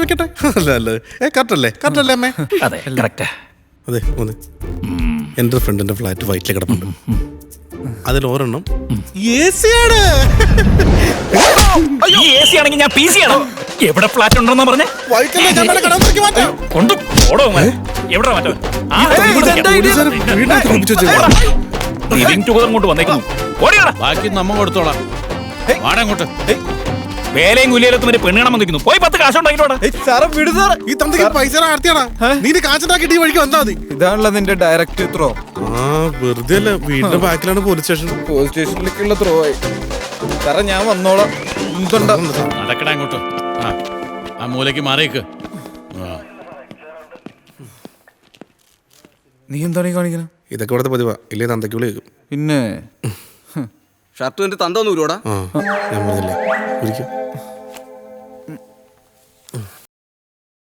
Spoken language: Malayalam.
വെക്കട്ടെ. അല്ല അല്ല കറക്റ്റല്ലേ അമ്മേ? അതെ കറക്റ്റാ. അതെ ഒന്ന് എൻ്റെ ഫ്രണ്ടിന്റെ ഫ്ലാറ്റ് വൈറ്റിൽ കിടപ്പുണ്ട്. അതിൽ ഒരെണ്ണം AC ആണ്. ഈ AC ആണെങ്കിൽ ഞാൻ PC ആണ്. എവിടെ ഫ്ലാറ്റ് ഉണ്ടെന്ന് പറഞ്ഞേ? വൈറ്റിലെ ഞമ്മടെ കടന്നിലേക്ക് മാറ്റാം. കൊണ്ടു പോടോ എവിടെ മാറ്റോ? ലിവിംഗ് ടുഗദർ കൊണ്ട് വന്നേക്കുന്നു. ബാക്കി നമ്മ കൊടുത്തോളാം. വാടങ്ങോട്ട് വേലയും കുലിയിലൊക്കെ മറ്റേ പെണ്ണുകാണാൻ വന്നിരിക്കുന്നു. പോയി 10 കാശ് ഉണ്ടാക്കിട്ടോടാ. ഈ തന്തയ്ക്ക് പൈസ ആർത്തിയാടാ. നീ കാശുണ്ടാക്കിട്ട് ഈ വഴിക്ക് വന്നാ മതി. ഇതാണല്ലോ നിന്റെ ഡയറക്റ്റ് ത്രോ. വെറുതെ അല്ല, വീടിന്റെ ബാക്കിലാണ് പോലീസ് സ്റ്റേഷൻ. പോലീസ് സ്റ്റേഷനിലേക്കുള്ള ത്രോ ആയി. സാറേ ഞാൻ വന്നോളാം. നടക്കട അങ്ങോട്ട്. ആ മൂലയ്ക്ക് മാറിയേക്ക്. നീ എന്താണ് ഈ കാണിക്കണ? ഇതൊക്കെ ഇവിടുത്തെ പതിവാ. ഇല്ലേ തന്തയ്ക്ക് വിളി കേൾക്കും. പിന്നെ ഷർട്ട് തന്തോന്നൂരോടാ. ഞാൻ പറഞ്ഞില്ലേ ഒരിക്കലും